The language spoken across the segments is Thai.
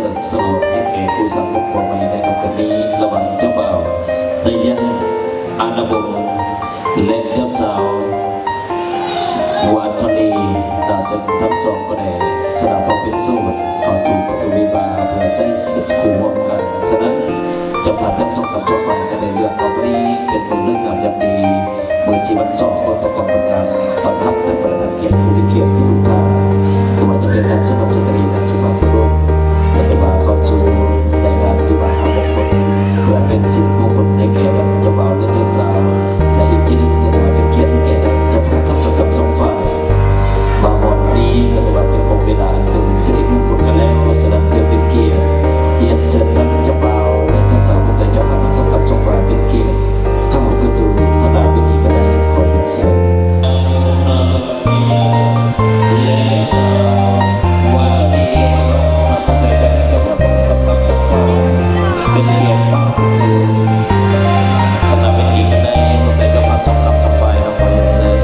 ลิมฉลองให้แก่คู่สาวครอบครัวใหม่ในคำคืนนี้ระหว่างเจ้าบ่าวสยันอาณาบงและเจ้าสาววานทะเลดาเซนทั้งสองก็ได้สละความเป็นโสดเข้าสู่ประตูวิวาเพื่อใช้ชีวิตคู่ร่วมกันฉะนั้นจะผ่านทั้งสองกับเจ้าฝ่ายกันในเรื่องเอาวันนี้เป็นเรื่องงามยามดีเมื่อ4 วันสองคนประกอบผลงานตอนรับท่านประธานเกียรติผู้มีเกียรติทุกท่านไม่ว่าจะเป็นท่านสุภาพสตรีและสุภาพบุรุษและได้มาเข้าสู่ในงานวิวาห์มงคลเพื่อเป็นสิริมงคลในแก่เจ้าบ่าวและเจ้าสาวและอีกที่หนึ่งก็ได้มาเป็นเกียรติให้แก่เจ้าภาพทั้งสองกับสองฝ่ายมาวันนี้ก็ถือว่าเป็นโมเวลาเป็นสิริมงคลกันแล้วแสดงเพื่อเป็นเกียรติเรียนเสร็จนั้นเจ้าบ่าวและเจ้าสาวก็ได้เจ้าภาพทั้งสองกับสองฝ่ายเป็นเกียรติเข้ากระตูธนาวิธีกันได้คอยเห็นเสร็จเป็นเกียรติกับจูคณะเป็นอีกกันได้คนใดก็ภาพสองคำสองฝ่ายเราคอยเห็นเสร็จ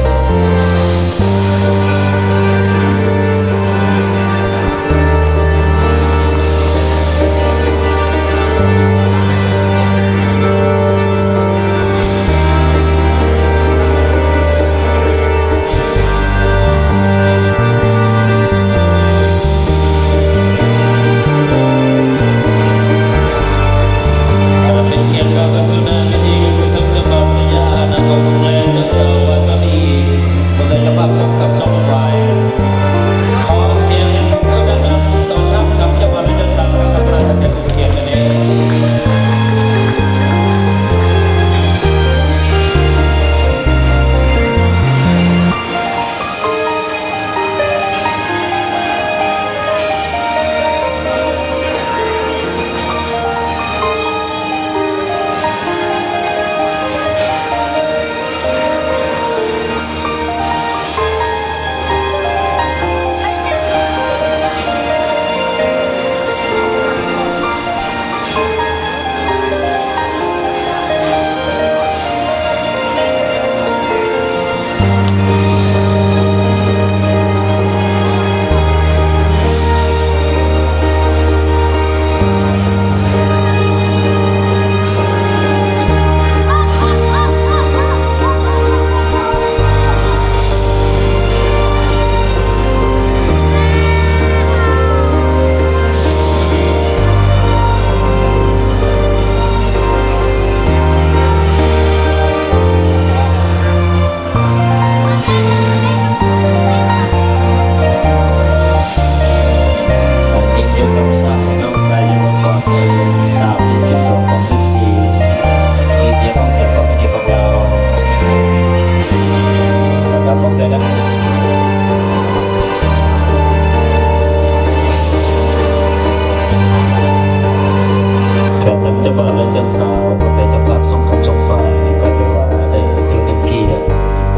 จะบ่าวและจะสาวคนใดจะภาพสองคำสองฝ่ายก็เรียกว่าได้ถือเป็นเกียรติ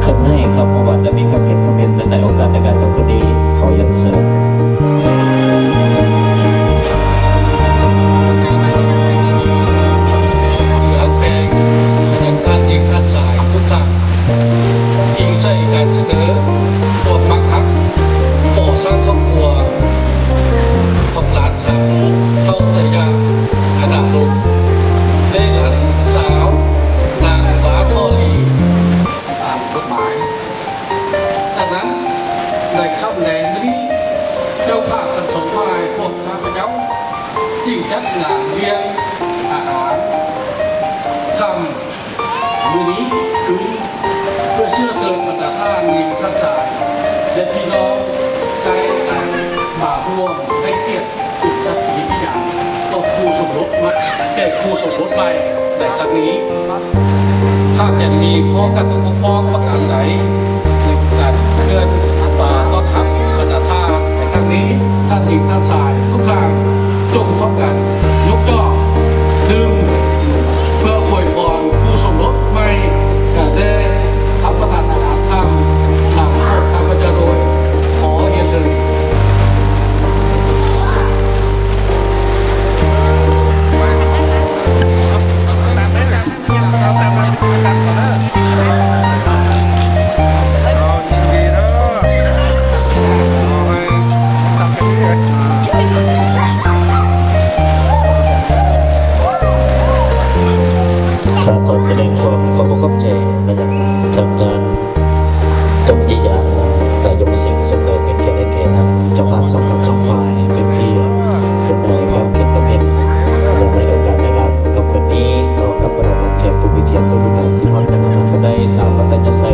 ขึ้นให้คำอวัตและมีคำเขียนคอมเมนต์ในโอกาสในการคำคดีขอยันเสริมฮักแพงยังท่านยิงท่านสายทุกท่านยิงใส่การเสนอพวกมักฮักขอสร้างครอบครัวของหลานสาวเข้าใจยาขนาดลูกได้หลานสาวนางฟ้าทอลีตามกฎหมายจากนั้นในค่ำแรงนี้เจ้าภาพกันสองฝ่ายพวกข้าพเจ้ายิ่งจัดงานเลี้ยงอาหารคำมือนี้คืนเพื่อเชื่อเสริมบรรดาท่านมีท่านชายและพี่น้องใจกันมาร่วมให้เกียรติจุดสักขีพยานต่อคู่สมรสมาแก่คู่สมรสใหม่ในครั้งนี้หากยังมีข้อขัดข้องประการใดในการเคลื่อนป่าต้อนรับบรรดาท่านในครั้งนี้ท่านหญิงท่านชายทุกทางจงพร้อมกันยกย่อดื่มเพื่ออวยพรคู่สมรสใหม่ได้รับประทานอาหารค่ำนำโคตรข้าพเจ้าโดยขอเรียนเชิญ Thank you. ดงความขอบคุณใจมายังทางด้านตรงจียังนายกสิงห์สมเด็จเป็นแขกเกียรตินะเจ้าภาพสองกับสองฝ่ายเป็นที่ขึ้นในความเข้มกระเพ็นในโอกาสในงานของคำคืนนี้ต่อกับประธานแขกผู้มีเกียรติผู้รุ่นใหญ่ที่พร้อมกันนั้นก็ได้นำมาตั้งใจใส่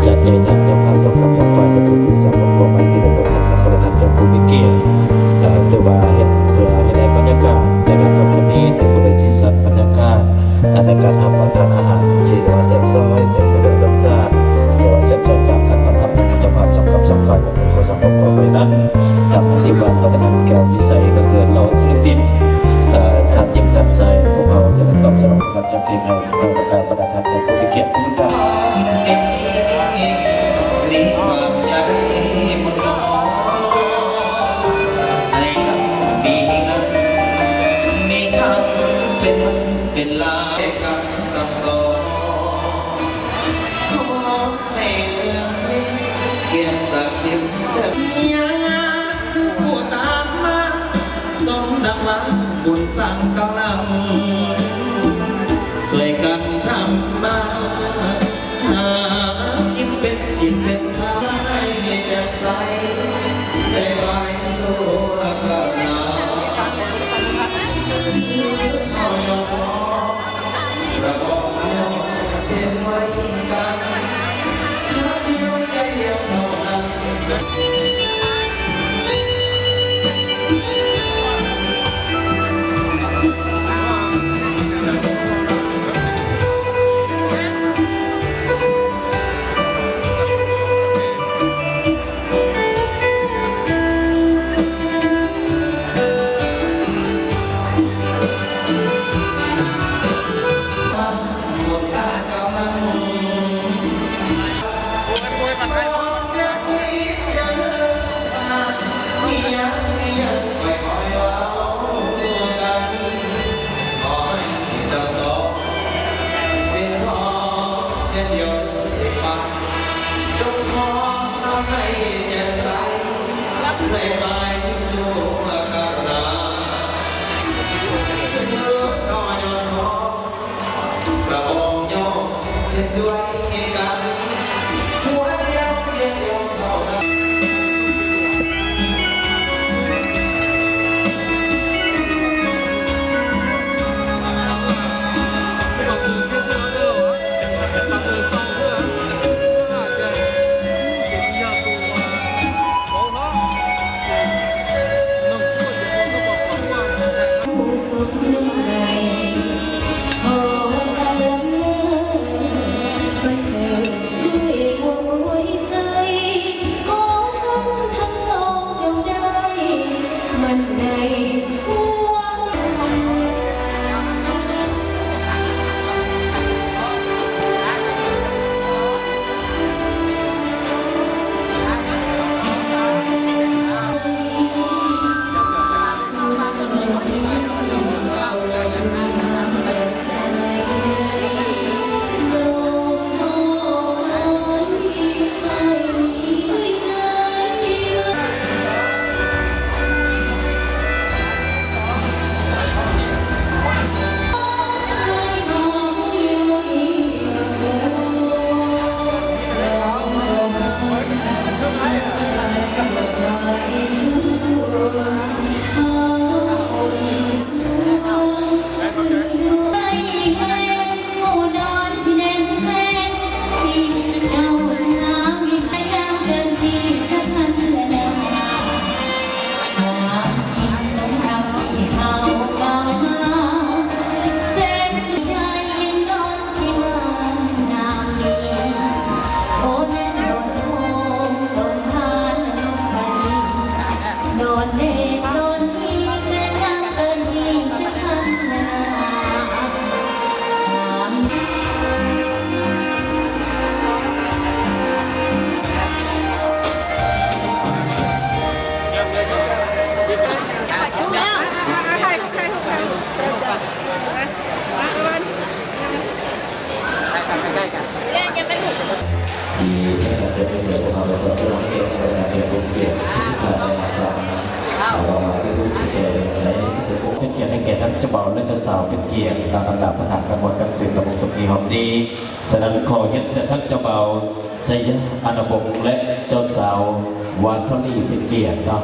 จัดใหญ่ทางเจ้าภาพสองกับสองฝ่ายประตูกุศลของกองไม้ที่ได้ตกกันกับประธานแขกผู้มีเกียรติถือว่าเห็นเพื่อให้ได้บรรยากาศในงานคำคืนนี้เป็นบริสีสันบรรยากาศในการทำทานอาหารที่ว่าเซฟซอยเป็นไปด้วยรสชาติที่ว่าเซฟซอยจากการทำทางเจ้าภาพสองกับสองฝ่ายของคนโคสังคมของไว้นั้นทำปัจจุบันประธานแก้ววิสัยก็คือเราศิลปินท่านยิ้มท่านใสพวกเราจะได้ตอบสนองการจัดเพลงให้เราประธานแขกผู้มีเกียรติทุกท่าน เจ็บที่รีบวางยาได้หมดหมอให้คำมีเงินมีคำเป็นมึงเป็นลายกันกับสองขอให้เรื่องนี้เกียรติศักดิ์สิทธิ์เถิดยังคือผู้ตามมาสมดังหวังบุญสั่งกำลังช่วยกันทำมาหากินเป็นจิตเป็นทางให้แจ่มใสได้ไว้สู้กับหนาวถือหอยออกระบอกเดียวเป็นไว้กันรักเดียวใจเดียวเท่านั้น เป็นเกียรติให้แก่ท่านเจ้าบ่าวและเจ้า าสาวเป็นเกียรติตามลำดับประธานกำหนดกันเสร็จระบบสมนีหอมนี้ฉะนั้นขอเห็นเสียทั้งเจ้าเบาไซยะอานาบงและเจ้าสาววานทลีเป็นเกียรติเนาะ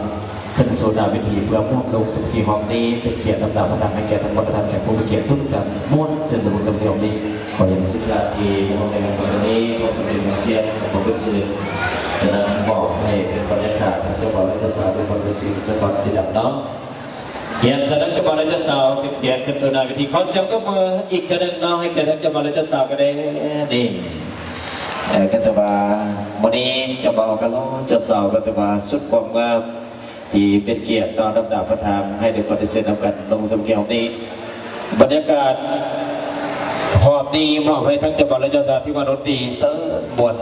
ขึ้นโซดาเวทีเพื่อมอบลงสมนีหอมนี้เป็นเกียรติลำดับประธานให้แก่ทั้งประธานแก่ผู้มีเกียรติทุกท่านม้วนเส้นระบบสมนีหอมนี้ขอเห็นสิ่งที่ของในวันนี้ขอเป็นเกียรติของผู้สื่อฉะนั้นบอกให้เป็นบรรยากาศทั้งเจ้าบ่าวและเจ้าสาวเป็นบริสุทธิ์สกอตที่ดับน้องเขียนฉะนั้นเจ้าบ่าวและเจ้าสาวเขียนขึ้นสู่หน้าเวทีขอเสียงตบมืออีกจะหนึ่งน้องให้แก่ทั้งเจ้าบ่าวและเจ้าสาวกันได้นี่กันตะว่าวันนี้เจ้าบ่าวกันล้อเจ้าสาวกันตะว่าสุดความงามที่เป็นเกียรติน้อมรับประทานให้ได้ปฏิเสธนำกันลงสมเกียรตินี้บรรยากาศหอบดีมอบให้ทั้งเจ้าบ่าวและเจ้าสาวที่ว่าดนตรีเสริมบน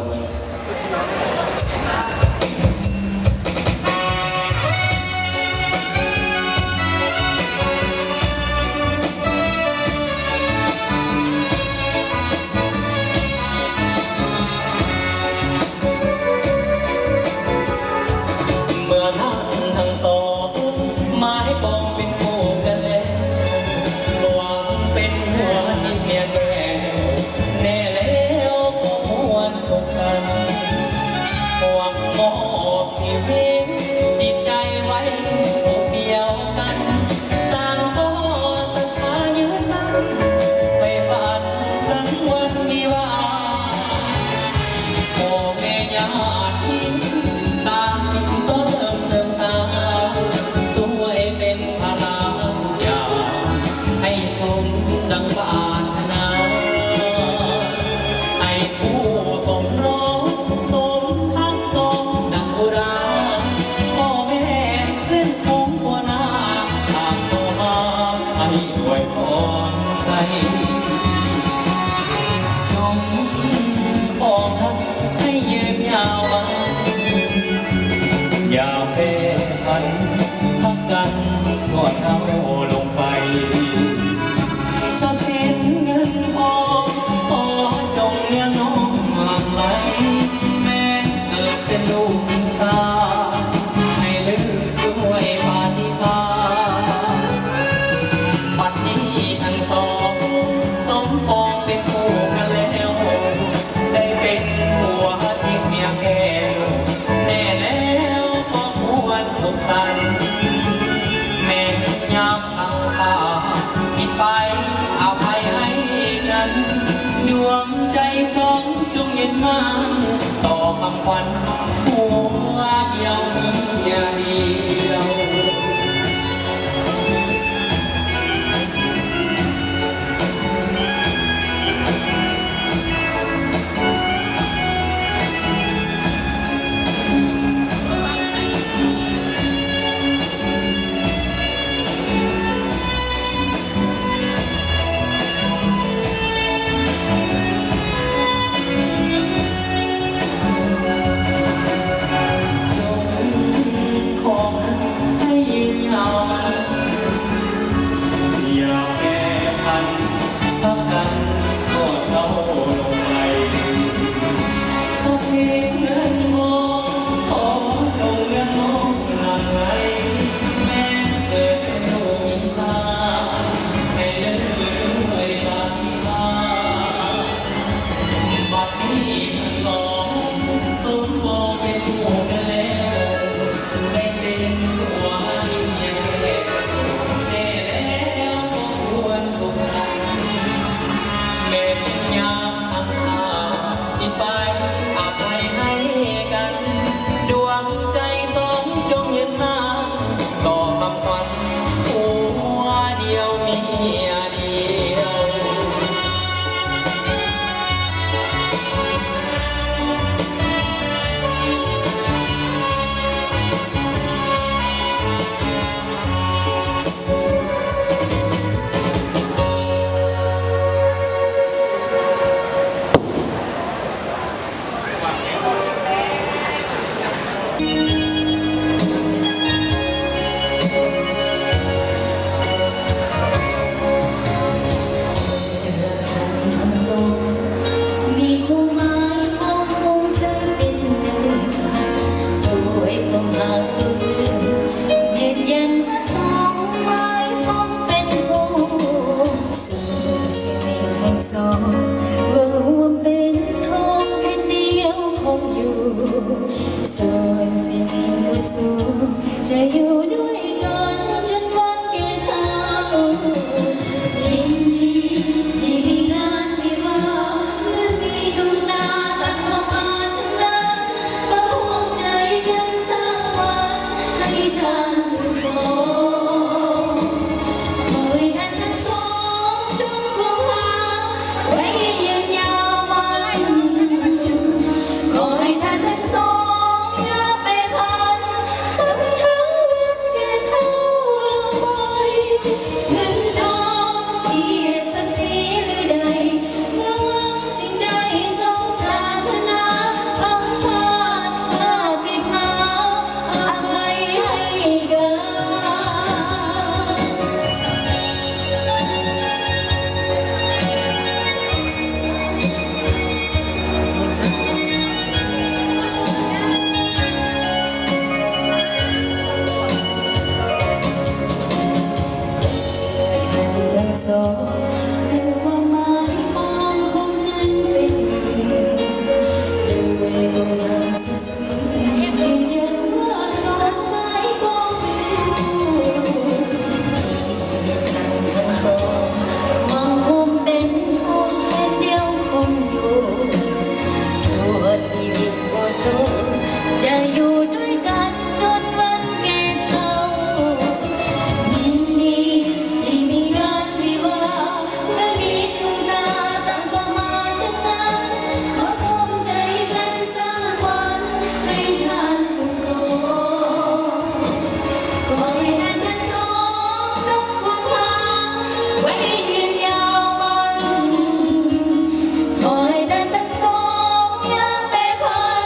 ต่อคำขวัญหัวเดียวมีเดียว ข สองว่ารวมเป็นทองแผ่นเดียวคงอยู่ส่วนสิ่งที่สูงจะอยู่ด้วยกันจนวันแก่เฒ่ายินดีที่มีงานวิวาห์เมื่อมีดวงดาวตั้งเข้ามาทั้งนั้นมาร่วมใจกันสร้างวันให้ทางสู่สอง ขอให้ท่านทั้งสองจงคงหาไว้ยืนยาวมันขอให้ท่านทั้งสองอย่าไปพันจนทั้งวันแก่เฒ่าลงไปเงินทองที่ศักดิ์ศรีหรือใดเงินสิ่งใดทรงปรารถนาบังพาดมาปิดมาอภัยให้กัน ทั้งสองดูความหมายมองของฉันเป็นหนึ่งด้วยกำลังสุดซึ้งยืนยันว่าสองไม้ปองเป็นคู่ทั้งสองมองผมเป็นห้องเป็นเดียวคงอยู่สู่ชีวิตโอโซจะอยู่ด้วยกันจนวันแก่เฒ่า ยินดีที่มีงานวิวาห์และมีดวงดาวตั้งก็มาตั้งนานขอพร้อมใจกันสร้างวันให้ทานสุขสมขอให้ท่านทั้งสองจงคงหาไว้ยืนยาวมันขอให้ท่านทั้งสองอย่าไปพัน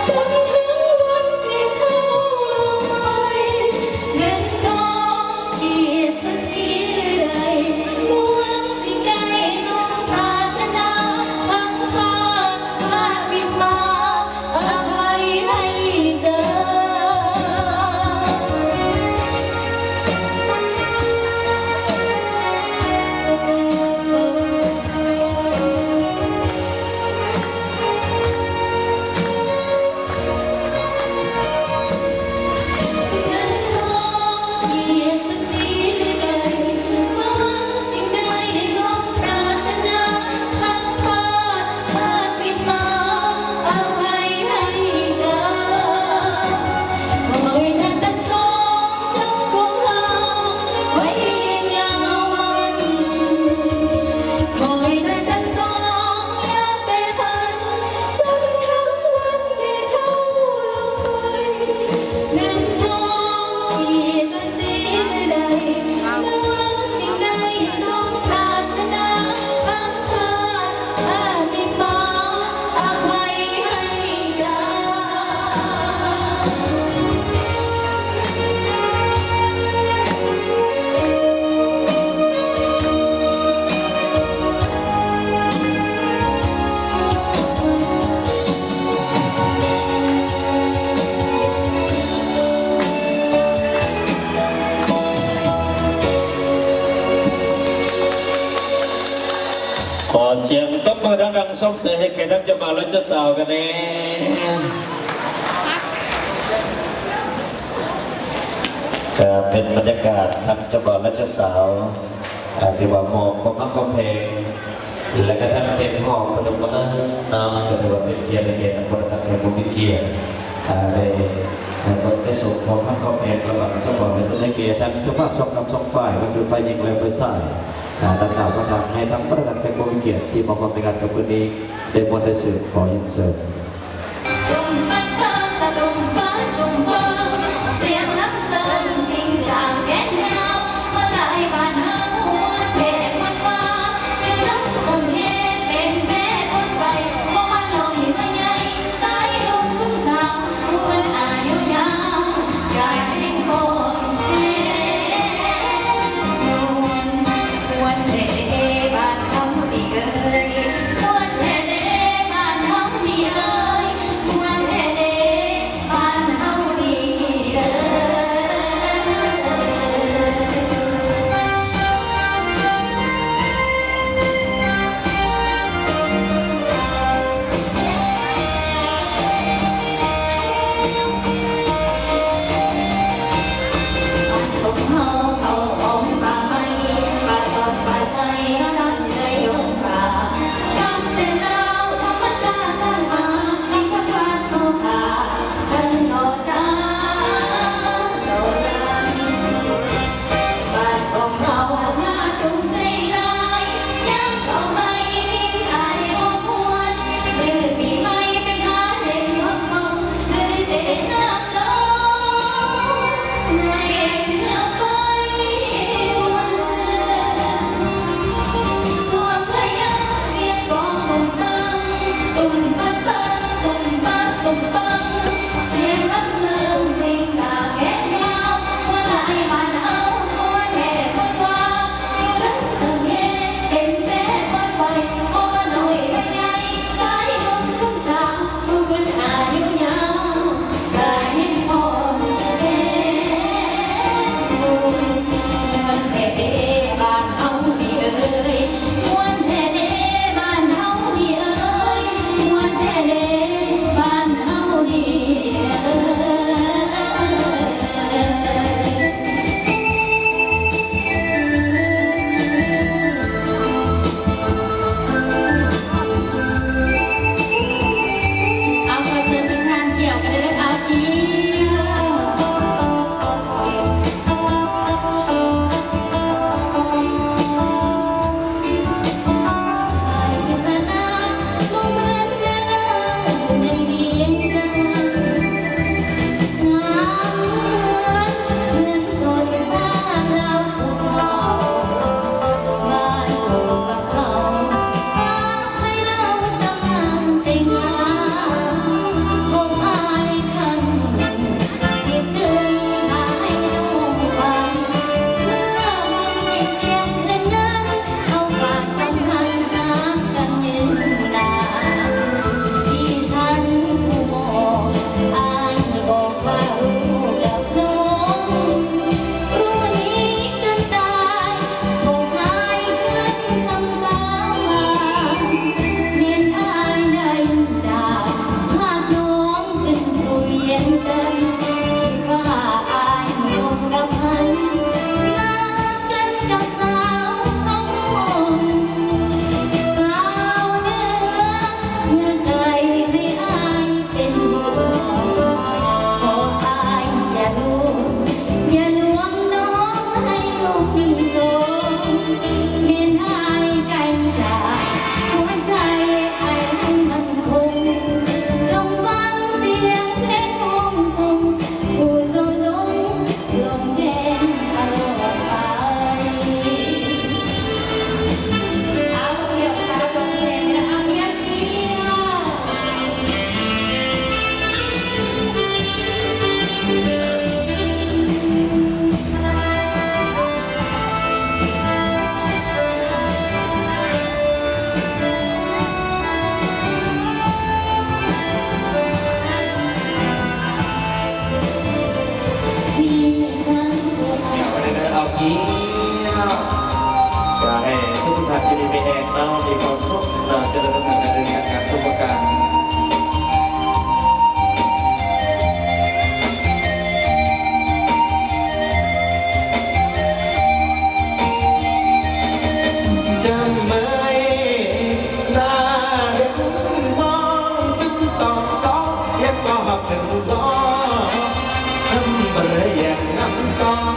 จนถึงวันที่เฒ่าลงไปเงินทองที่ศักดิ์ศรีใดหวงสิ่งใดทรงปรารถนาพังพาดพาปิดมาอภัยให้กันเงินทองที่ศักดิ์ศรีใดหวังสิ่งใดทรงปรารถนาพังพาดพาปิดมาอภัยให้กัน ขอให้ท่านทั้งสองจงคงหาไว้ยืนยาวมันขอให้ท่านทั้งสองอย่าไปพันจนทั้งวันแก่เฒ่าลงไปเงินทองที่ศักดิ์ศรีใดหวังสิ่งใดทรงปรารถนาพังพาดพาปิดมาอภัยให้กัน ขอเสียงตบมือดังๆส่งเสียงให้แขกทั้งเจ้าบ่าวและเจ้าสาวกันเน่ก็เป็นบรรยากาศทั้งเจ้าบ่าวและเจ้าสาวที่ว่าหมอบของพักของเพลงและก็ทั้งเต็มห้องปฐมฤกษ์น้ำก็ถือว่าเป็นเกียรติในเกียรติคนทั้งแขกผู้มีเกียรติในส่วนของพักของเพลงระหว่างเจ้าบ่าวและเจ้าเกียรติทั้งเจ้าภาพสองคำสองฝ่ายก็คือฝ่ายหญิงและฝ่ายชายดังกล่าวก็ทำให้ทั้งประธานแขกผู้มีเกียรติที่มาร่วมในงานกับคืนนี้ได้มวลได้สื่อขอยินเสิร์ฟ เสียงลำเสริญสิ่งสร้างแก่นแนวมาหลายบ้านเฮาแก่คนมาอยู่น้ำสมเหตุเป็นแม่คนไปบ่ว่าน้อยมาใหญ่สายลมสุขสาวคนอายุยาวกายแห่งคนแท้วันเดบ้านเฮาดีเอ้ยวันเดบ้านเฮาดีเอ้ สั่งใจยกป่าทำแต่เราธรรมชาติสร้างมาให้พระพันโนภาท่านโนชาโนชาบ้านของเราน่าสนใจร้ายยังก็ไม่ทิ้งอายหัวมวนเมื่อปีใหม่ไปหาเล่นหัวส่งและสิเตะน้ำลงในเงือกไปวันเสือสวมพยาเสียงกองตุ่มตังตุ่มปังปังตุ่มปังตุ่มปังเสียงลำเสริมสิ่งสาแก่ยาวว่าลายบ้านเฮาตัวแท่คนว่าอยู่ทั้งเสน่ห์เป็นแม่คนไปโอ้มาหน่อยไปใหญ่สายลมสุขสาวผู้บนอายุยาวได้เห็นพ่อแก่วันแท้ๆบ้านเฮานี่เอ่ยวันแท้ๆบ้านเฮานี่เอ่ยวันแท้ๆบ้านเฮานี่เอ่ย เอาขอเชิญทีมงานเกี่ยวกันเลยนะคะพี่พระนามมองเหมือนเวลาอยู่ในเวียงจันทร์งามเหมือนสดสร้างเล่าภูเขาบ้านอยู่กับเขาฝากให้เราสมานแต่งงาน คงอายคันคิดถึงอายน้องฟังเมื่อวันเป็นเจียงคืนนั้นเอาฝากสัมพันธ์หากันยืนนานที่ฉันผู้บอกอายบอกว่ารู้กับน้องรู้นี้จนตายคงคลายขึ้นคำสาบานเนียนอายได้จาก หากน้องขึ้นสู่เวียงจันทร์คิดว่าอายอยู่กับมันรักกันกับสาวเขาสาวเหนือเงื่อนไขให้อายเป็นห่วงขออายอย่าลวงน้องให้ลุ่มหลงเนียนอายไกลจากหัวใจอายให้มันคง จงฟังเสียงเพลงวงส่งผู้ทรงจงลงแจ้งตลอดไปเอาเกี่ยวสาวลงแจ้งและเอาเกี่ยวเกี่ยวมีไม่ซ้ำตัวเรา วันนี้เอากี้อยากให้ทุกท่านที่มีแห่งเนาะมีความสุขเจริญทางการเดินทางทุกประการจำไม่หน้าเด็กมองซึ่งต้องต้องเย็บก็หักถึงล้อทำเบรอย่างน้ำซอง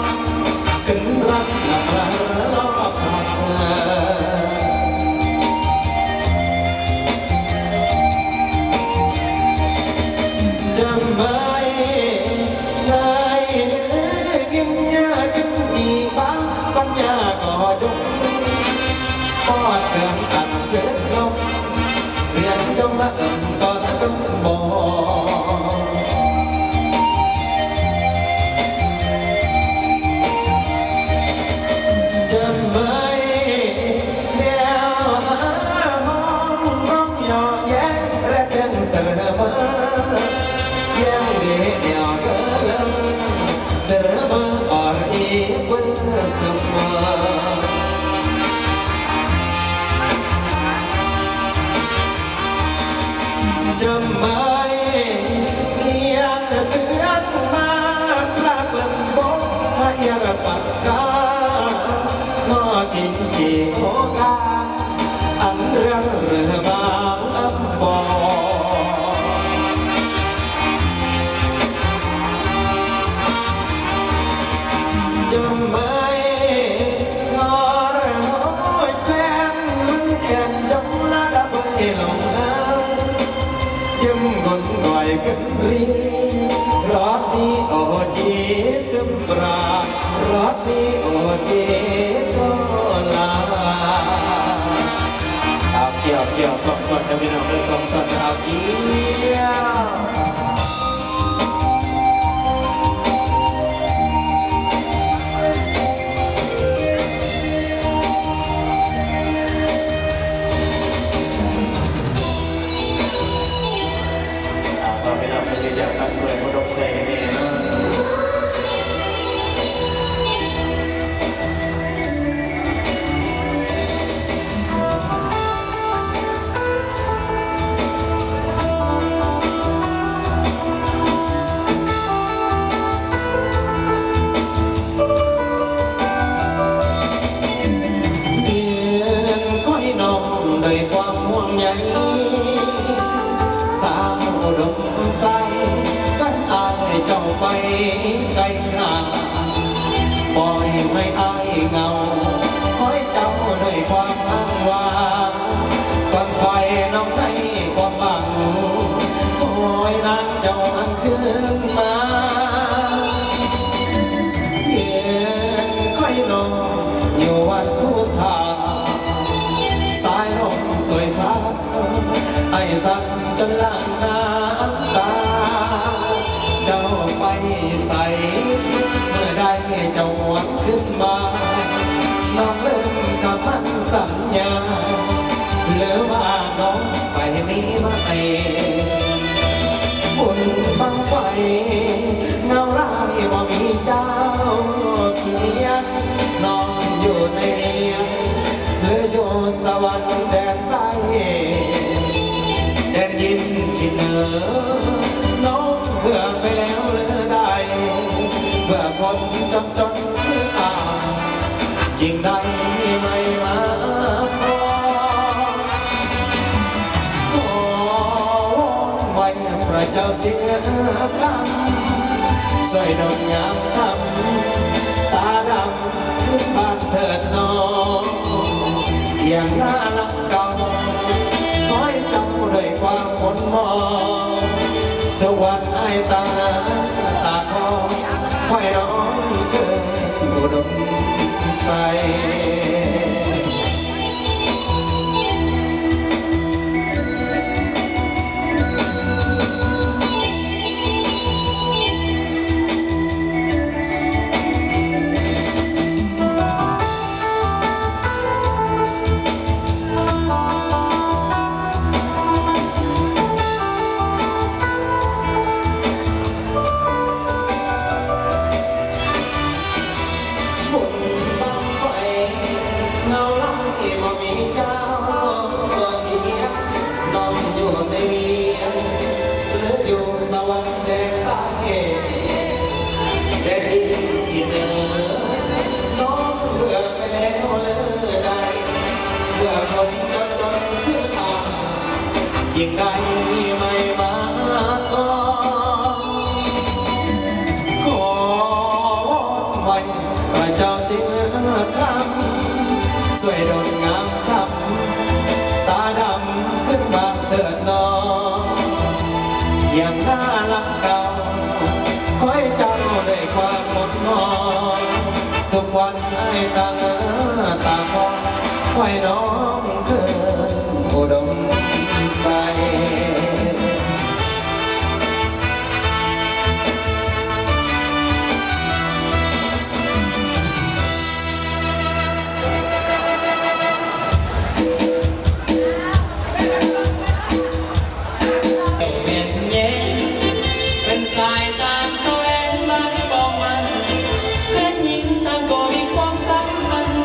ขึ้นรักหลับล้อผักจำไม่ได้เนื้อกินยากินมีบ้างปัญญาก็ยกปอดเกินอัดเสียลงเรียนจงละตอนก็บอกจำไม่เดียวห้องร้องหยอกแย้งและเต้นเสมอแย้งเดียวเกินเสมออ่อนอีกเมื่อสมอจำไม่เลี้ยงเสือมาพลากลำบกพะเอียงปากกา กิน จีโอกาอันเรื่องเรือบางอันบ่จะไม่งอเรือห้อยแปลงมันแอนจงละดับไปลงน้ำจิ้มคนก่อยกันลีรอดนี้โอจีซึมปรารอดนี้โอจีก็ลาเอาเกี่ยวสองสดจะพี่น้องเป็นสองสดเอาเกี่ยวอยากตั้งเลยพุทธเสกนี่นะเดือนค่อยนองด้วยความห่วงใยสาวดมใสกันอายเจ้าไปไกลห่างปล่อยให้อายเหงาคอยเจ้าด้วยความอ้างว้างฟังไฟน้องให้ความหวังคอยนานเจ้าอันคืนมาเย็นค่อยนอนอยู่วันทุกทางสายลมสวยพัดไอ้สั่นจนล้างน้ำตาเจ้าไปใส่เมื่อใดเจ้าหวนขึ้นมาน้องเริ่มกับมันสัญญาเหลือว่าน้องไปมีมาเตบุญบังไฟเงาลายว่ามีเจ้าเพียงน้องอยู่ในเนียงหรืออยู่สวรรค์แดนใต้แดนยินที่เหนือน้องเบื่อไปแล้วหรือได้เบื่อคนจนคืออาจริงได้ไม่มาขอไว้พระเจ้าเสียคำสวยดงงามคำตาดำขึ้นบ้านเถิดน้องเที่ยงหน้าลักเก่าคอยเจ้าด้วยความมนมองทุกวันไอ้ตาคอคอยน้องเกิดอุดมใสจริงได้ไม่มาก็ขอไว้พระเจ้าเสียคำสวยดงงามคำตาดำขึ้นบานเถิดน้องอย่างน่ารักเก่าคอยเจ้าด้วยความหมดมองทุกวันไอ้ตาคอคอยน้องเกิดอุดมใสเป็นสายตาแสวงบ้านกองมันเพื่อนหญิงต่างก็มีความสัมพันธ์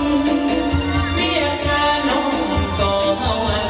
เรียกงานน้องก็เท่านั้น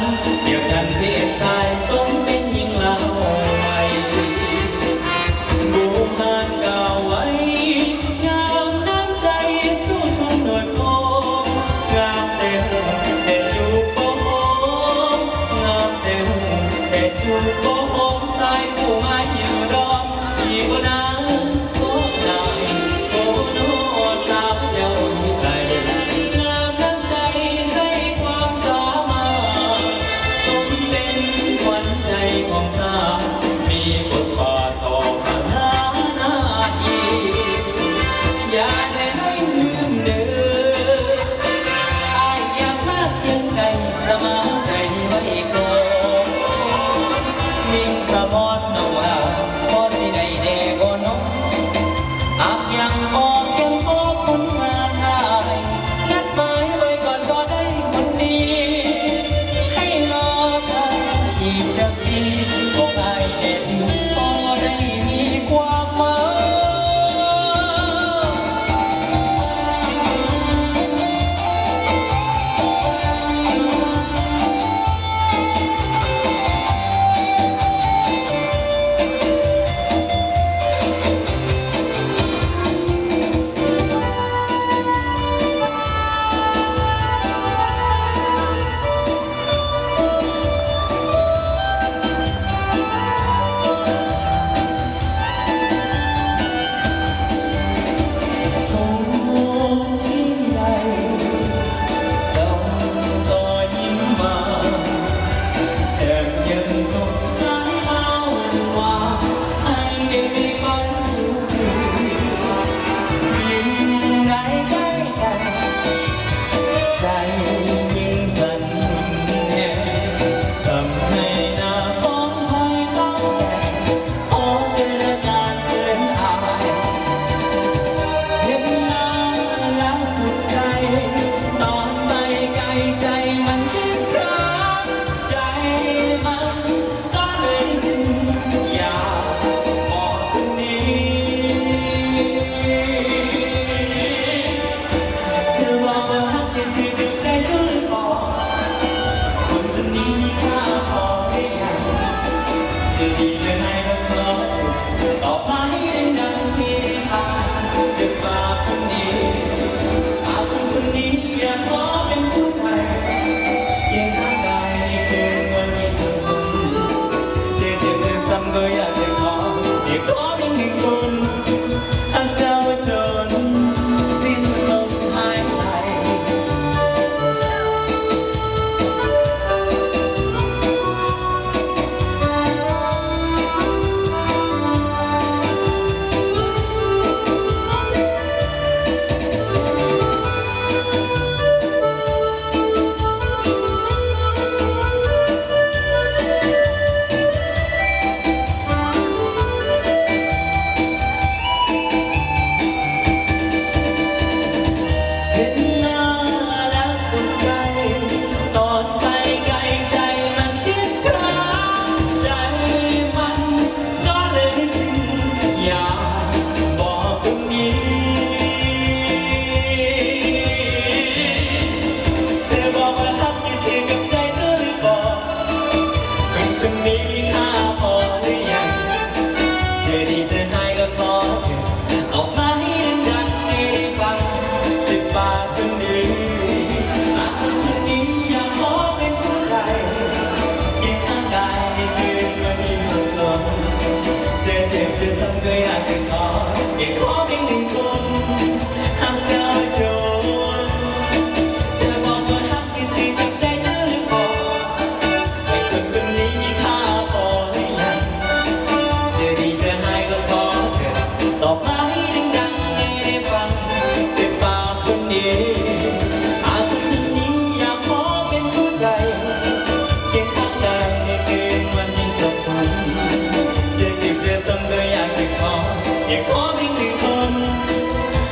อยากขอเพียงหนึ่งคน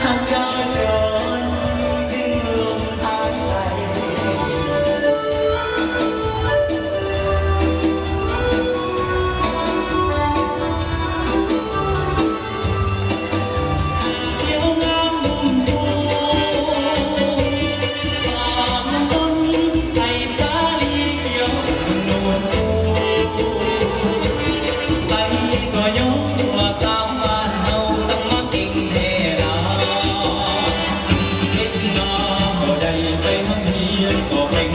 หากเจ้าจรสิ้นลมหายใจเที่ยวงามมุมภูป่ามันต้นไทรสาลีเขียวโนนภูไปก็ยกว่าสาวบ้านเฮาสังมาเก่งแท้ดาเฮ็ดนาก็ได้ไปทำเฮียนก็เป็น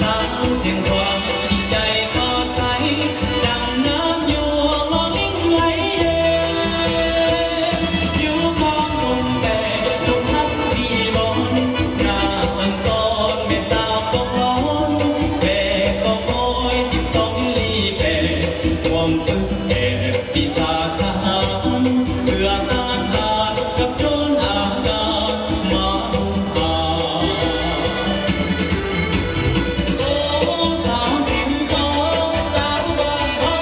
สาวเสียงความที่ใจก็ใสดังน้ำอยู่มองนิ่งไหลเย็นอยู่กองบนแต่ลมพัดดีบอนหน้าอันซ้อนแม่สาวปกร้อนแบกกองโอย12ลีแบกห่วงตึกแอบปีศาจทหารเพื่อต้านทานกับโจรอาณามาอา โอ้สาวสิงคอสาวบ้านเฮา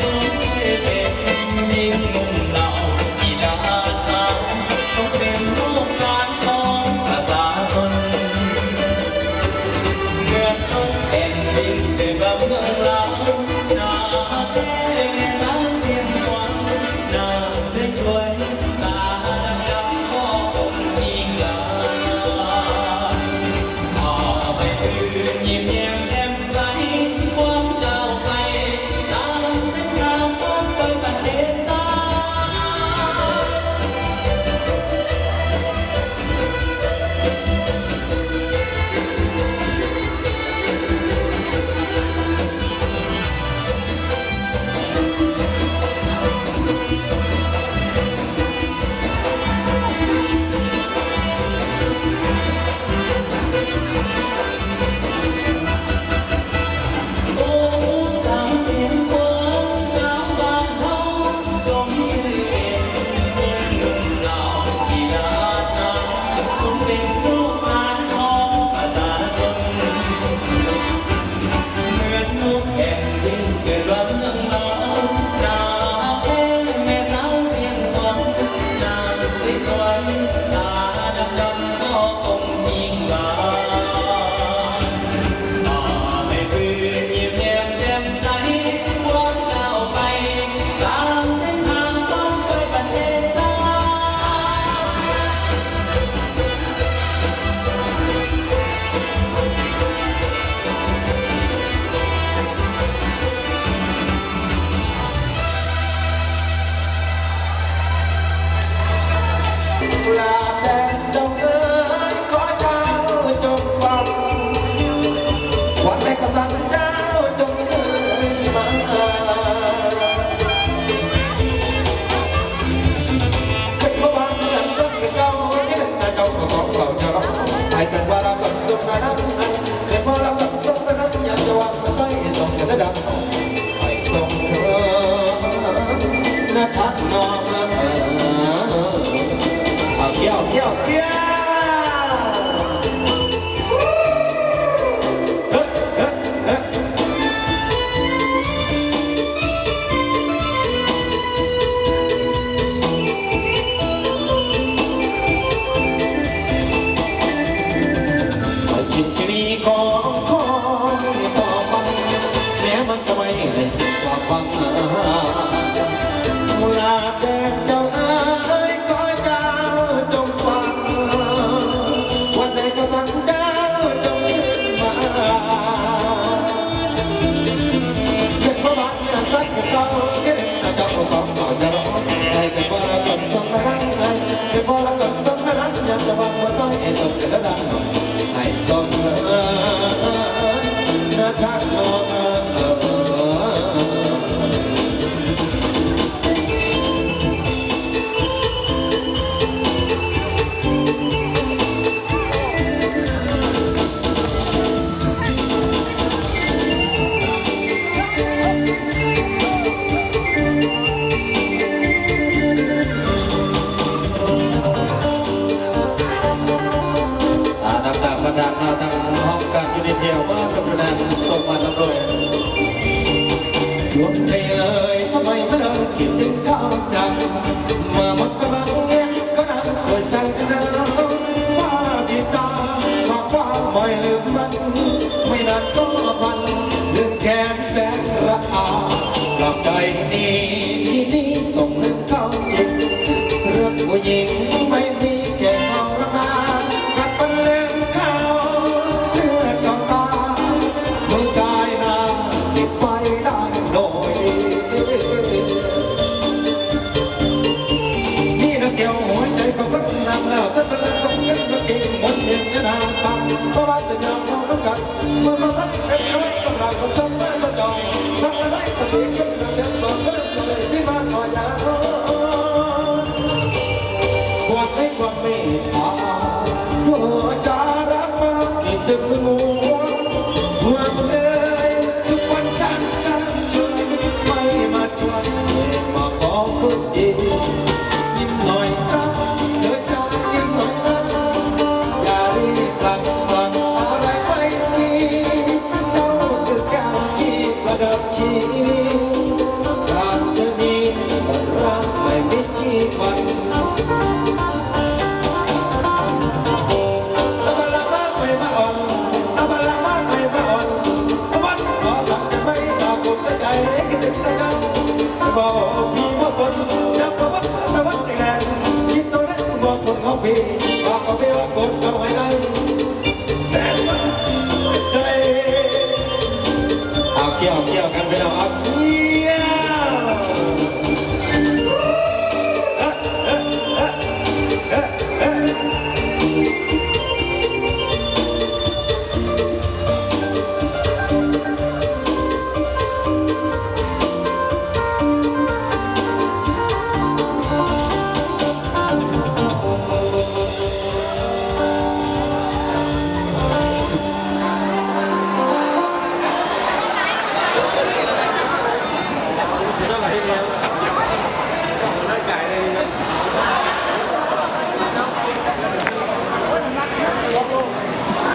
สงสัยเป็นยิ่งมุ่งเหล่าอีลาตาสงเป็นลูกหลานของประชาชนเมื่อต้องเป็นดินเจอกับเมืองลาวหน้าแท้แม่สาวเสียงหวานหน้าสวยๆตาดำๆพ่อคงยิ่งหลาย พาไปตื่นยิ้มแย้มแจ่มใสความก้าวไปตามเส้นทางของไปประเทศสา โอ้สาวเสียงโค้งสาวบ้านเฮาสมชื่อเป็นยิ่งหนุ่มเหล่าอีลาตาสมเป็นลูกหลานของประชาชนเหมือนนกแผ่นดินเกิดว่าเมืองลาวหน้าแท้แม่สาวเสียงหวานหน้าสวยๆตาดำๆก็คงยิ่งหวาน พาไปพื้นยิ้มแย้มแจ่มใสวันก้าวไปตามเส้นทางต้องไปประเทศสา ลาแดงจงเอ๋ยขอเจ้าจงฟังวันใดก็สั่งเจ้าจงเอ๋ยมาขึ้นมาบ้านเมืองสักเก่าที่นั่นเจ้าก็ของเก่าจะร้องให้กันว่าเรากับสุขนั้นขึ้นมาเรากับสุขนั้นอยากจะวางมาใส่ส่งกันระดับให้ส่งเธอนะทักน้องเอาเกี่ยวเกี่ยวเกี่ยวเฮ้เฮ้เฮ้ชินชนีของต่อไปแม้มันจะไม่ให้สิ้นความหวังลาแดงเจ้าเอ๋ยขอเจ้าจงฟังวันใดก็สั่งเจ้าจงขึ้นมาเกิดมาบ้านเนี่ยสักเก่าเกิดเจ้าก็ของเก่าจะร้องให้เกิดมาแล้วก็ส่งมารักเกิดมาแล้วก็ส่งมารักอยากจะวางหัวใจให้ส่งกันแล้วดังให้ส่งนะทักน้อง ดวงใจเอ่ยทำไมไม่เลิกคิดถึงเขาจังมา นี้ที่นี่ต้องเลือกเขาจริงเรื่องผู้หญิงไม่มีแค่เขานากัดเป็นเล่มเขาเลือดเก่าตาเมื่อกายนาเก็บไปได้โดยนี่นักเกี่ยวหัวใจเขาก็นำแล้วสักเป็นต้องเงินก็กินหมดเงินจะนานฟังเพราะว่าจะยอมเขาต้องกันเมื่อมาพักเอ็มเขาต้องรักเขาชอบแม่ชอบจองสักอะไรก็ดีขึ้นเดินบอกเดินเลยที่มาคอยยาความไม่ความไม่พอหัวใจรักมากกี่จึงมัวหัวเลยทุกวันฉันชวนไม่มาชวนมาขอคนดียิ้มหน่อยนะเธอจะยิ้มหน่อยนะอย่ารีบหลังวันอะไรไม่ดีเจ้าคือการที่ประดับชีวิตการจะมีรักไม่มีชีวัน บอกพี่ว่าสนจะประวัติประวัติแรงคิดตัวนั้นบอกคนเขาพี่บอกเขาพี่ว่าคนเขาให้ได้แต่ว่าใจเอาเกี่ยวกันไปแล้วเอาเกี่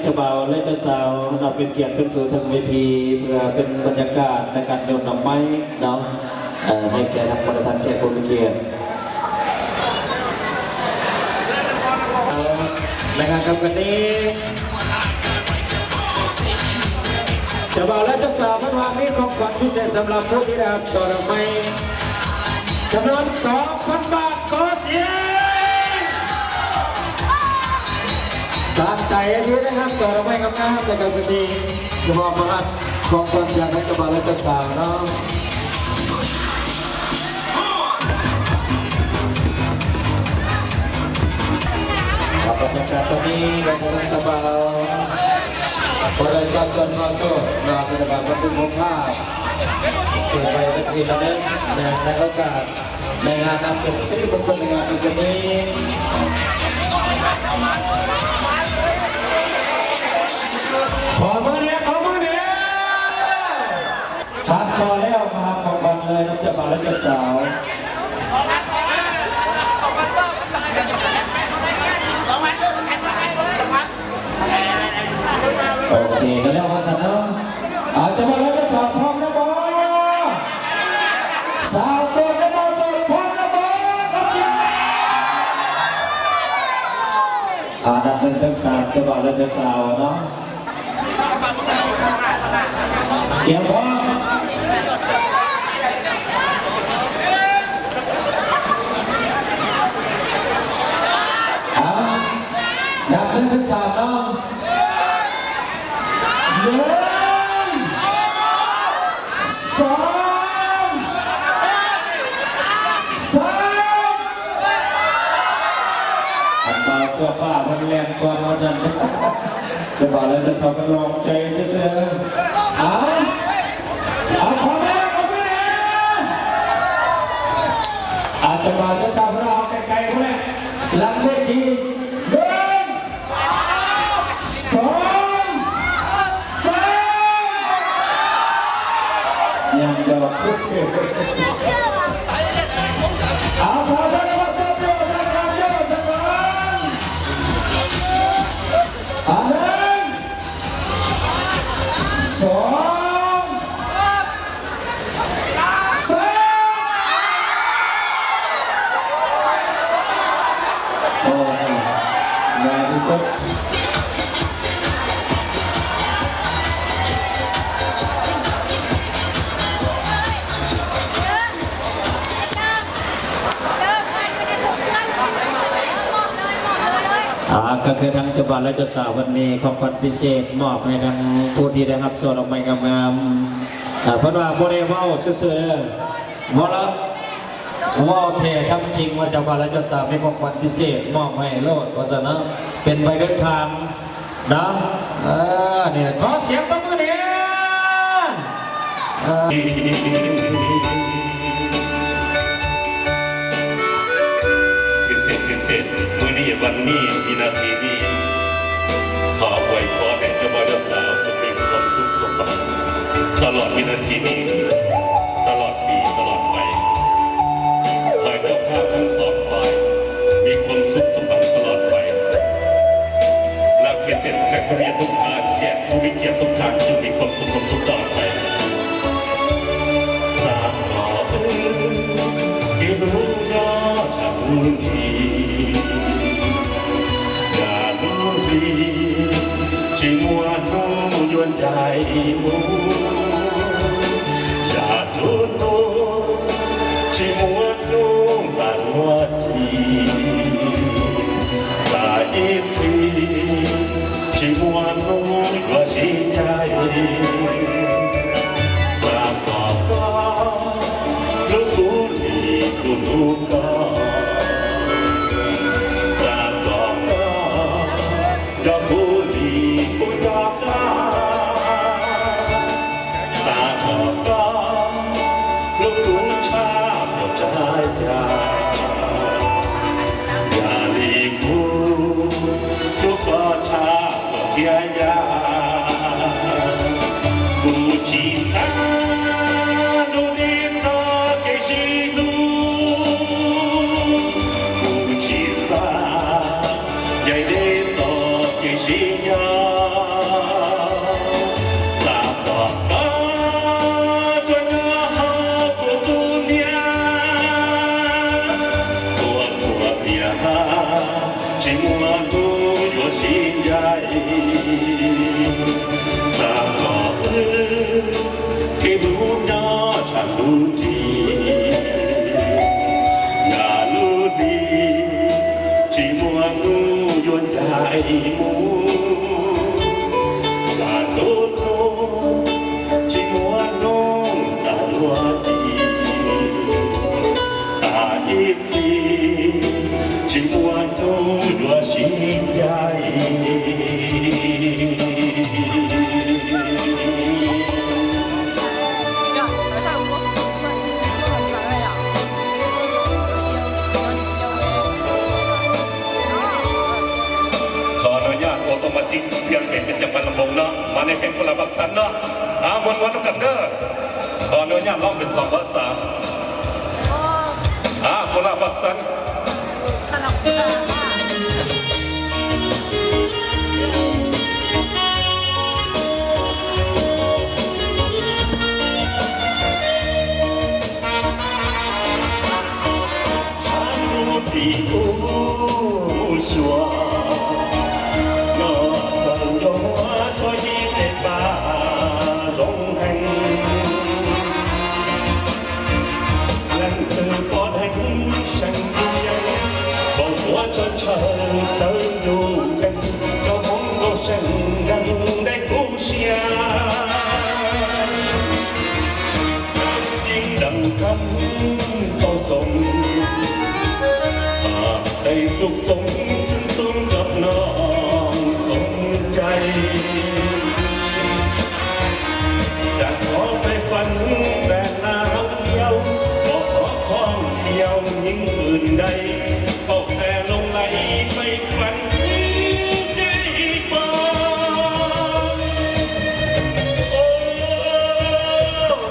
เจ้าบ่าวและเจ้าสาวเราเป็นเกียรติขึ้นสู่ทางเวทีเพื่อเป็นบรรยากาศในการโยนดอกไม้เนาะให้แก่นักประธานแขกผู้มีเกียรติในงานครับวันนี้เจ้าบ่าวและเจ้าสาวเมื่อวานนี้ของขวัญพิเศษสำหรับผู้ที่ได้รับช่อดอกไม้จำนวน 2,000 บาทขอเสียงตามใจที่ได้ครับสอนเราไม่งามๆแต่กับวันนี้จะมอบมาของขวัญอยากให้กับบ่าวและเจ้าสาวเนาะกับบรรยากาศตอนนี้เราจะนั่งกับบ่าวพอได้สัดส่วนมาสู้เราจะบ่าวก็เป็นมุมภาพเกิดไปเป็นสิ่งนั้นในโอกาสในงานนำเป็นสิริมงคลในงานปีนี้ขอมือเนี้ยทานซอแล้วมาของบังเลยน้ำจะบ่าวและจะสาวโอเคกันแล้วมาสันเนาะอาจจะบ่าวและจะสาวพร้อมนะบอสาวโสดและบ่าวโสดพร้อมนะบอก็เสียงนับหนึ่งถึงสามจะบ่าวและจะสาวเนาะเกี่ยวพร้อมนับหนึ่งถึงสามเนาะ1 2 อันมาเสื้อผ้ามันแรงกว่ามาสั่นจะบอกแล้วจะสอบกันลองใจเสื่อเอาขอแม่อาจจะมาจะสาวเราไกลๆเขาแหละหลังเวที1 2 3ยังดอกสุดเอาสาวสักวันสักโยสักวันโยสักวันอันนั้น2 3โอ้ยง่ายที่สุด คือทั้งเจ้าบ่าวและเจ้าสาววันนี้ของขวัญพิเศษมอบให้ทั้งผู้ที่ได้รับส่วนออกมางามๆเพราะว่าบ่ได้เว้าซื่อๆบ่ละว่าแท้ทำจริงว่าเจ้าบ่าวและเจ้าสาวมีของขวัญพิเศษมอบให้โลดเพราะฉะนั้นเป็นใบเดินทางนะเนี่ยขอเสียงตบมือเนี่ย พิเศษมื้อนี้วันนี้วินาทีนี้ขออวยพรให้เจ้าบ่าวเจ้าสาวทุกมีความสุขสมบัติตลอดวินาทีนี้ตลอดปีตลอดไปขอให้เจ้าภาพทั้งสองฝ่ายมีความสุขสมบัติตลอดไปและพิเศษแขกผู้มีทุกท่านแขกผู้มีเกียรติทุกท่านจึงมีความสุขตลอดไปสาขอที่รู้ยอฉันทีอย่ารู้ดีจิงวันนู้ยวนใจมูอย่ารู้นู้จิงวันนู้บันวัดทีตาอีทีจิงวันนู้ก็ชินใจสามต่อก็รู้กูดีกูรู้ก็สามต่อก็จะกูดีกูยอมก็สามต่อก็รู้กูชาบใจยาอย่าลีกูรู้ก็ชาบใจยากูจีสาดูดีซอเกชิดูกูจีสาใหญ่ดีซอเกชิยาสาบต่อก็จนหากูสุเนียชัวเดียจิมัวกูอยู่ชินใหญ่สาบต่อที่รู้ยอฉันรู้ทีอย่ารู้ดีที่มัวนู้ยวนใจมูอย่ารู้นู้ที่มัวนู้ตาลัวจีตาอีสีที่มัวนู้ดัวชินใจขออนุญาตออโตเมติกเปลี่ยนเป็นจังหวัดลำบงเนาะมาในเพลงคนละบักสันเนาะมวนวันจำกัดเด้อขออนุญาตร้องเป็น2 ภาษาคนละบักสันที่อูชัวก็ต้องยอมช่วยยิ้มในป่าลงแห่งแหล่งคือปอดแห่งฉันยังบอกสวนจนเชิญเติมอยู่กันก็มองก็ฉันดังได้กู้เชียจริงดังคำต้องส่งได้สุขสมฉันสมกับน้องสมใจจะขอไปฝันแต่หนาวเดียวก็ขอข้องเดียวยิ่งอื่นใดก็แต่ลงไหลไปฝันใจบ่โอ้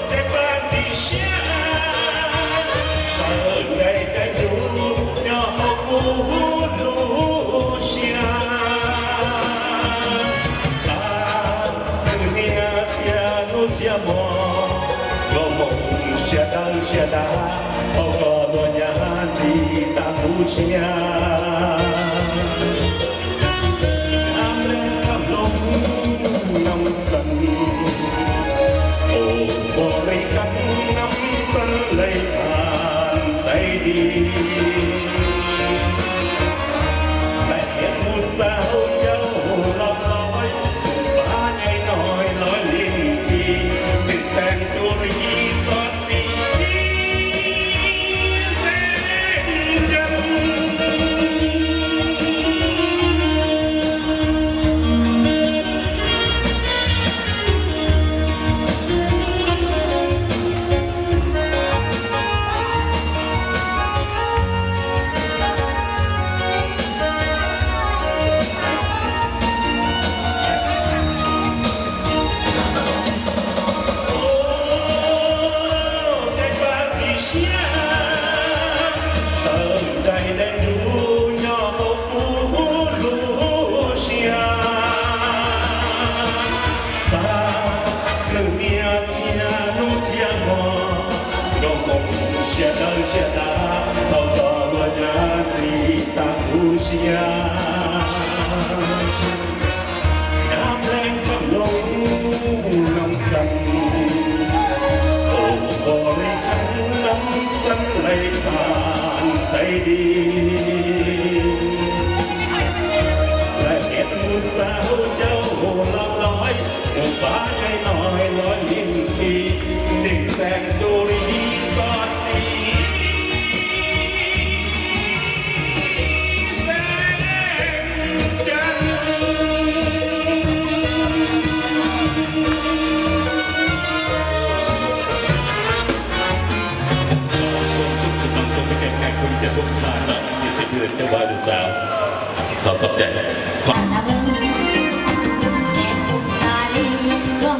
ใจบ้านที่เชียเชิญได้แต่อยู่ยอมเชียดาเอาก็โดนยาจีตาผู้เชียน้ำเล่นคำลงน้ำสันโอ้บริกันน้ำสันเลยผ่านใสดีแต่เห็นผู้สาว ชยาน้ำแรงข้างลงน้องสั่งโอ้บริฉันน้ำสั่นไหลผ่านใจดีและเห็นสาวเจ้าละลอยฟ้าใหญ่น้อยลอยลิ้นทีสิ่งแสงสุรีกอดสีแสงจันทร์ความสุขจะต้องจงไปแก่แก่คุณจะทุกชาติมีสิทธิ์เดือดจะว่าหรือสาวขอบใจ แม่ปุกสาลีร้อง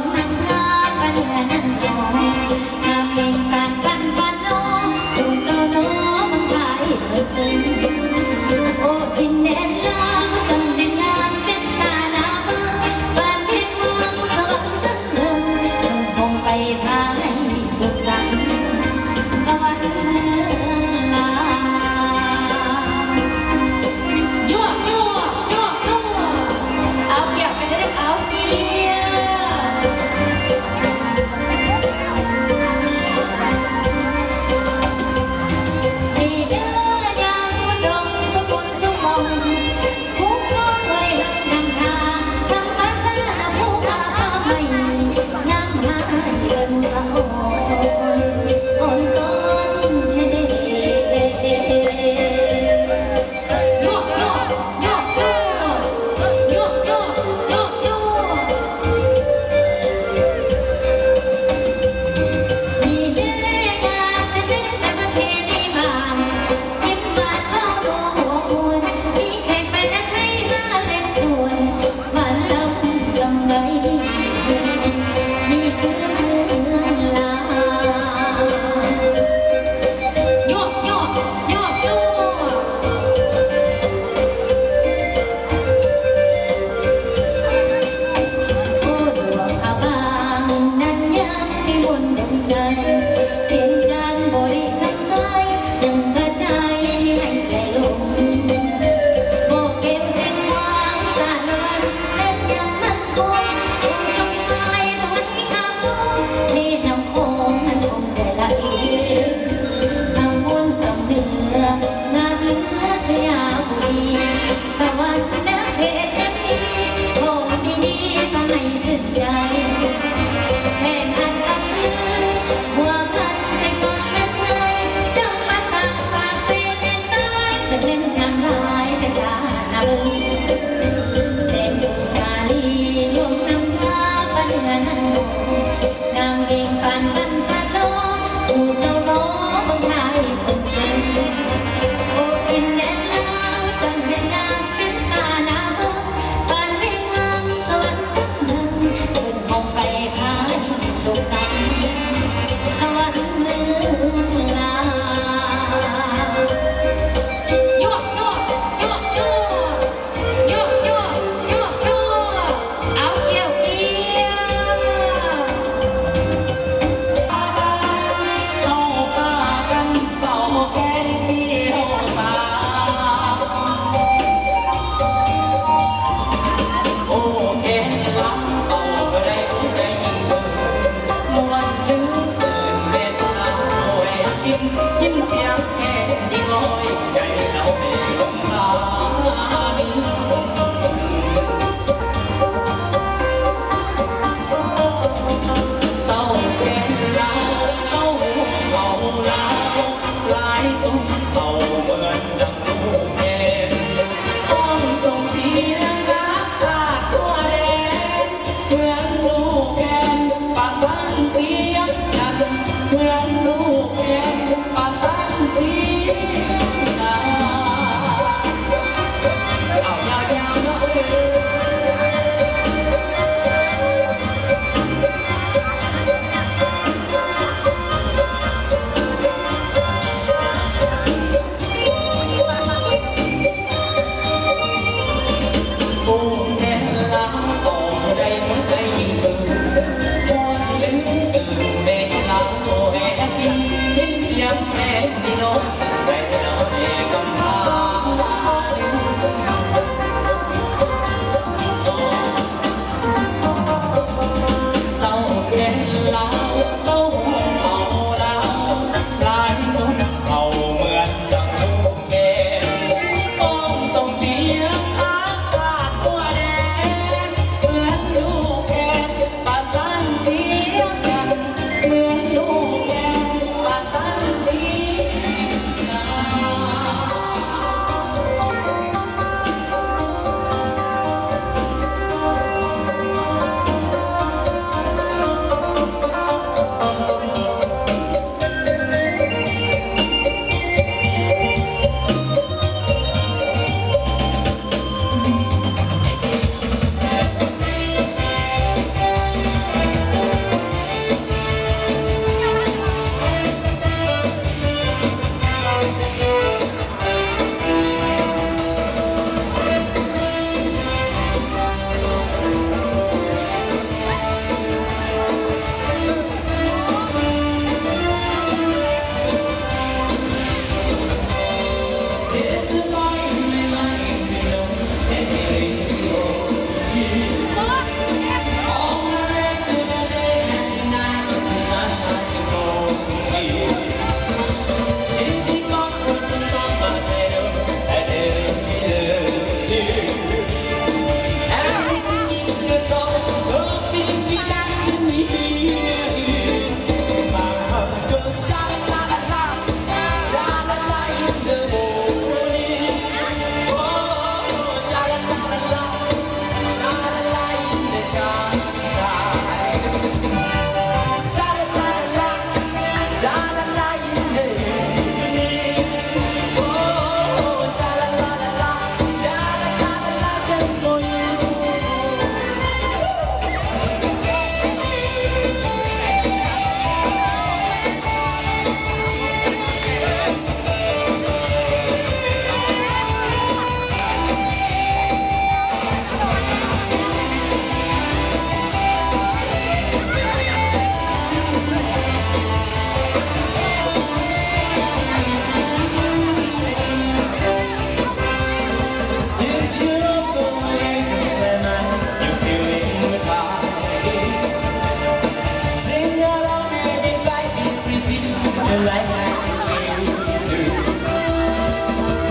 the lifetime to be.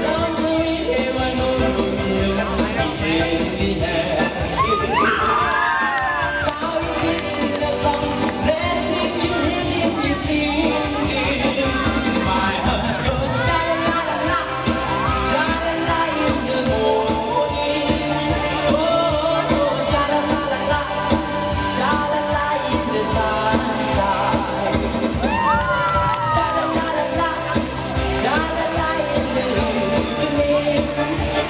Sounds so easy when no How is singing the song, blessing you if you sing. My heart goes sha-la-la-la-la, sha-la-la in the morning. Oh, sha-la-la-la-la, sha-la-la in the sunshine. Sha-la-la-la-la, sha-la-la in the evening.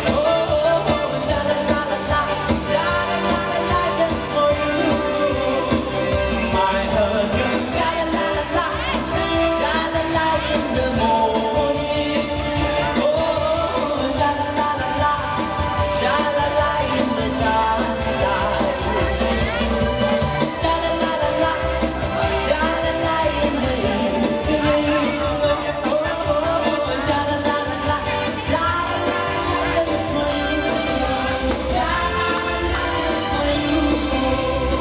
Oh, sha-la-la-la-la, sha-la-la-la-la just for you. My heart goes sha-la-la-la-la, sha-la-la in the morning. Oh, sha-la-la-la-la, sha-la-la in the sunshine. Sha-la-la-la-la, sha-la-la in the evening. Oh, sha-la-la-la-la, sha-la-la-la just for you. Sha-la-la-la just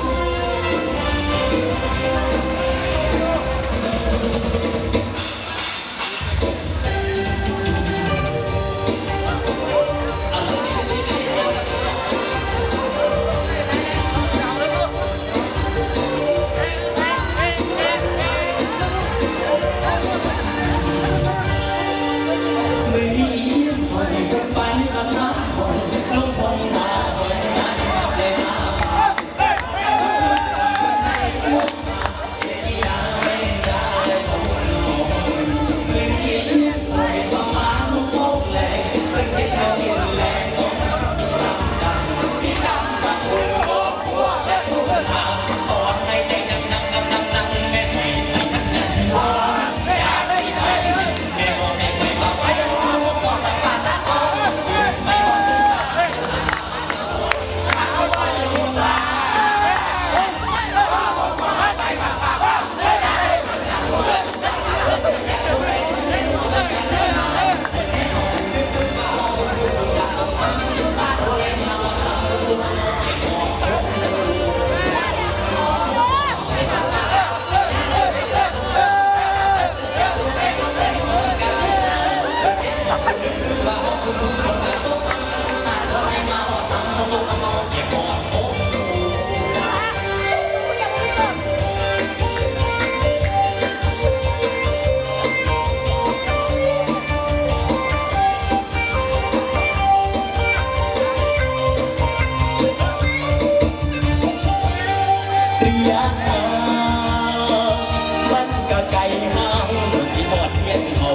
forมันก็ไกลห่างสุดสิหมดเทียนเอา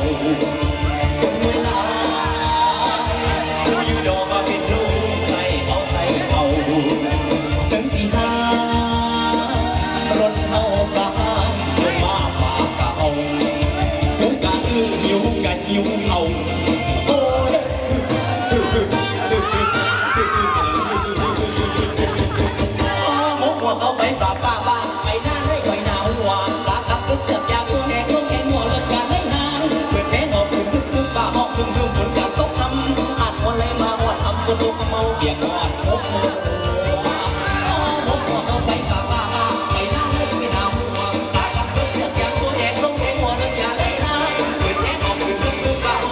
คนเวลาอยู่ดอกก็เป็นลูกใส่เอาถึงสิหารถเฮากะเดินมาปากกะเอาหูกะหิวกะหิวเอาโอ้ยมุกหัวเขาไปป่าไปหน้าให้ไว้หนาวหวานปลากับเสือกยาตัวแดงลงแกงหัวเลือดการไม่ห่างเปิดแผงออกคือป่าหอกพึ่งบนจากตกทำอาจวันเลยมาวัดทำตัวตัวก็เมาเบียดงอดมุกหัวเขาไปป่าไปหน้าให้ไว้หนาวหวานปลากับเสือกยาตัวแดงลงแกงหัวเลือดการไม่ห่างเปิดแผงออกคือป่าห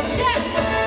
เชื่อ